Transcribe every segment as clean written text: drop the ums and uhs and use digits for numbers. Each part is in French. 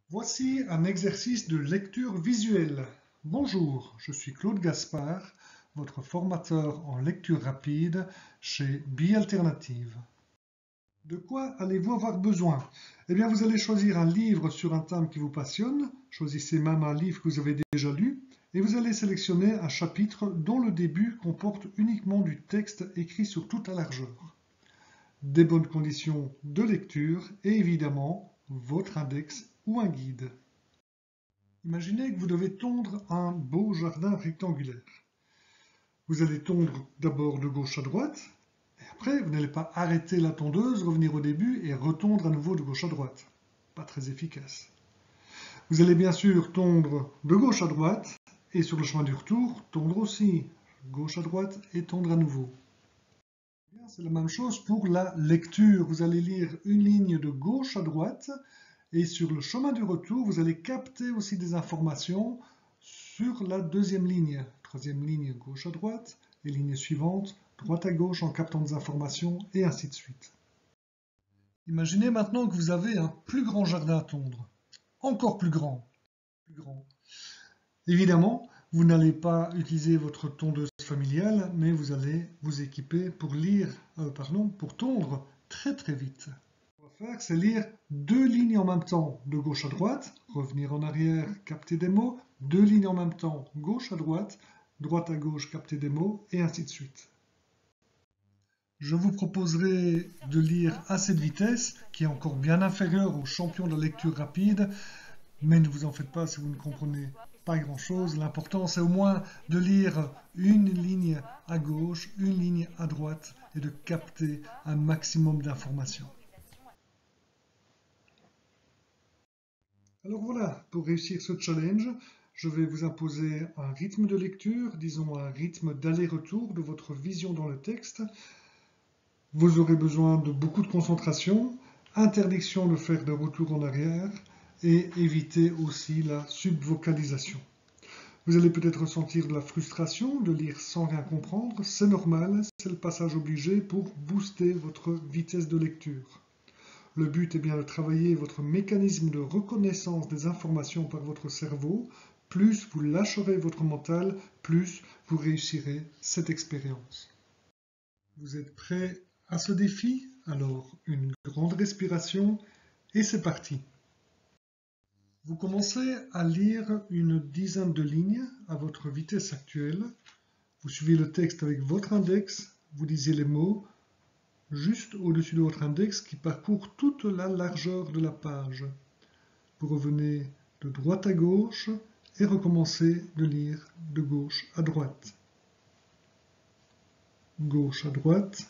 Voici un exercice de lecture visuelle. Bonjour, je suis Claude Gaspard, votre formateur en lecture rapide chez Bialternative. De quoi allez-vous avoir besoin? Eh bien, vous allez choisir un livre sur un thème qui vous passionne, choisissez même un livre que vous avez déjà lu, et vous allez sélectionner un chapitre dont le début comporte uniquement du texte écrit sur toute la largeur. Des bonnes conditions de lecture et évidemment votre index ou un guide. Imaginez que vous devez tondre un beau jardin rectangulaire. Vous allez tondre d'abord de gauche à droite, et après vous n'allez pas arrêter la tondeuse, revenir au début et retondre à nouveau de gauche à droite. Pas très efficace. Vous allez bien sûr tondre de gauche à droite, et sur le chemin du retour, tondre aussi, gauche à droite et tondre à nouveau. C'est la même chose pour la lecture. Vous allez lire une ligne de gauche à droite, et sur le chemin du retour, vous allez capter aussi des informations sur la deuxième ligne. Troisième ligne, gauche à droite, et ligne suivante, droite à gauche en captant des informations, et ainsi de suite. Imaginez maintenant que vous avez un plus grand jardin à tondre. Encore plus grand. Évidemment, vous n'allez pas utiliser votre tondeuse familiale, mais vous allez vous équiper pour pour tondre très très vite. Ce qu'on va faire, c'est lire deux lignes en même temps, de gauche à droite, revenir en arrière, capter des mots, deux lignes en même temps, gauche à droite à gauche, capter des mots, et ainsi de suite. Je vous proposerai de lire à cette vitesse, qui est encore bien inférieure aux champions de la lecture rapide, mais ne vous en faites pas si vous ne comprenez pas grand-chose. L'important, c'est au moins de lire une ligne à gauche, une ligne à droite, et de capter un maximum d'informations. Alors voilà, pour réussir ce challenge, je vais vous imposer un rythme de lecture, disons un rythme d'aller-retour de votre vision dans le texte. Vous aurez besoin de beaucoup de concentration, interdiction de faire de retour en arrière et éviter aussi la subvocalisation. Vous allez peut-être ressentir de la frustration de lire sans rien comprendre, c'est normal, c'est le passage obligé pour booster votre vitesse de lecture. Le but est bien de travailler votre mécanisme de reconnaissance des informations par votre cerveau. Plus vous lâcherez votre mental, plus vous réussirez cette expérience. Vous êtes prêts à ce défi? Alors, une grande respiration et c'est parti. Vous commencez à lire une dizaine de lignes à votre vitesse actuelle. Vous suivez le texte avec votre index, vous lisez les mots, juste au-dessus de votre index qui parcourt toute la largeur de la page. Vous revenez de droite à gauche et recommencez de lire de gauche à droite. Gauche à droite,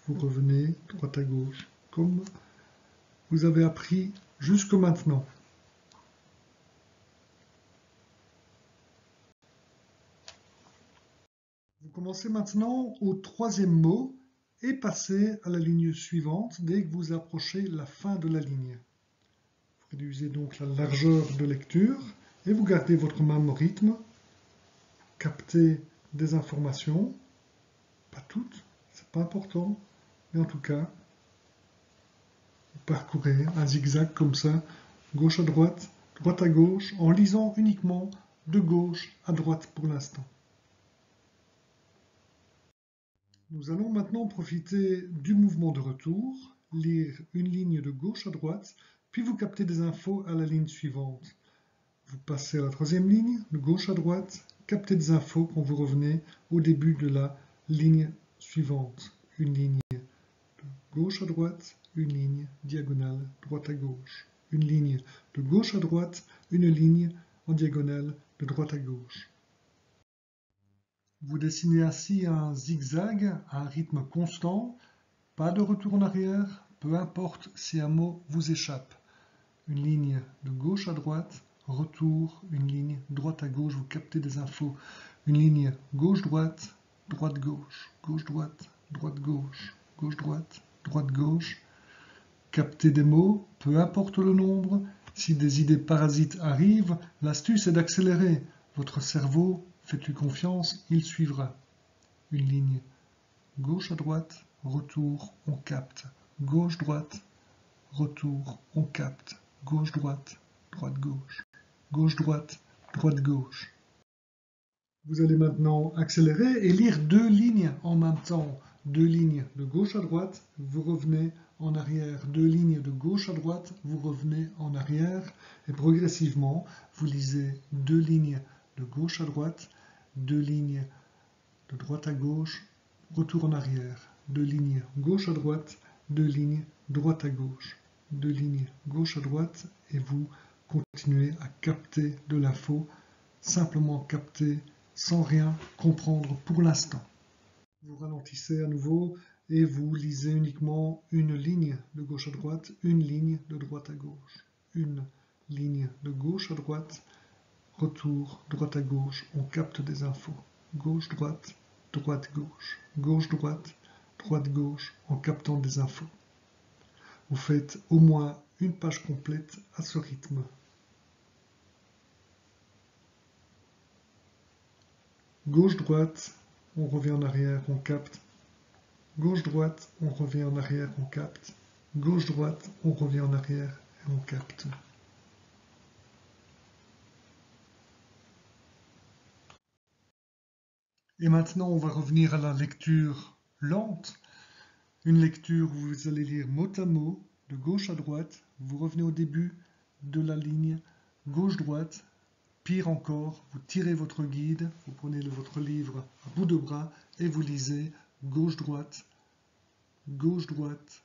vous revenez droite à gauche, comme vous avez appris jusque maintenant. Vous commencez maintenant au troisième mot et passez à la ligne suivante dès que vous approchez la fin de la ligne. Vous réduisez donc la largeur de lecture et vous gardez votre même rythme. Captez des informations, pas toutes, c'est pas important, mais en tout cas, vous parcourez un zigzag comme ça, gauche à droite à gauche, en lisant uniquement de gauche à droite pour l'instant. Nous allons maintenant profiter du mouvement de retour, lire une ligne de gauche à droite, puis vous captez des infos à la ligne suivante. Vous passez à la troisième ligne, de gauche à droite, captez des infos quand vous revenez au début de la ligne suivante. Une ligne de gauche à droite, une ligne diagonale droite à gauche. Une ligne de gauche à droite, une ligne en diagonale de droite à gauche. Vous dessinez ainsi un zigzag à un rythme constant, pas de retour en arrière, peu importe si un mot vous échappe. Une ligne de gauche à droite, retour, une ligne droite à gauche, vous captez des infos. Une ligne gauche-droite, droite-gauche, gauche-droite, droite-gauche, gauche-droite, droite-gauche. Captez des mots, peu importe le nombre. Si des idées parasites arrivent, l'astuce est d'accélérer. Votre cerveau, faites-lui confiance, il suivra. Une ligne gauche à droite, retour, on capte. Gauche-droite, retour, on capte. Gauche-droite, droite-gauche, gauche-droite, droite-gauche. Vous allez maintenant accélérer et lire deux lignes en même temps. Deux lignes de gauche à droite, vous revenez en arrière. Deux lignes de gauche à droite, vous revenez en arrière. Et progressivement, vous lisez deux lignes de gauche à droite, deux lignes de droite à gauche, retour en arrière. Deux lignes gauche à droite, deux lignes droite à gauche. Deux lignes gauche à droite et vous continuez à capter de l'info, simplement capter sans rien comprendre pour l'instant. Vous ralentissez à nouveau et vous lisez uniquement une ligne de gauche à droite, une ligne de droite à gauche. Une ligne de gauche à droite, retour droite à gauche, on capte des infos. Gauche-droite, droite-gauche, gauche-droite, droite-gauche, en captant des infos. Vous faites au moins une page complète à ce rythme. Gauche-droite, on revient en arrière, on capte. Gauche-droite, on revient en arrière, on capte. Gauche-droite, on revient en arrière et on capte. Et maintenant, on va revenir à la lecture lente. Une lecture où vous allez lire mot à mot, de gauche à droite. Vous revenez au début de la ligne gauche-droite. Pire encore, vous tirez votre guide, vous prenez votre livre à bout de bras et vous lisez gauche-droite, gauche-droite,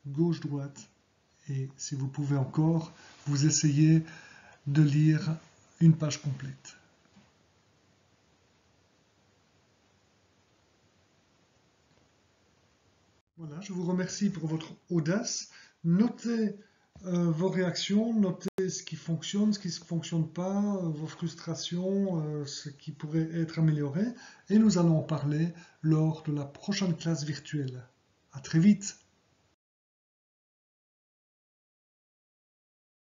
gauche-droite. Et si vous pouvez encore, vous essayez de lire une page complète. Voilà, je vous remercie pour votre audace. Notez vos réactions, notez ce qui fonctionne, ce qui ne fonctionne pas, vos frustrations, ce qui pourrait être amélioré. Et nous allons en parler lors de la prochaine classe virtuelle. À très vite!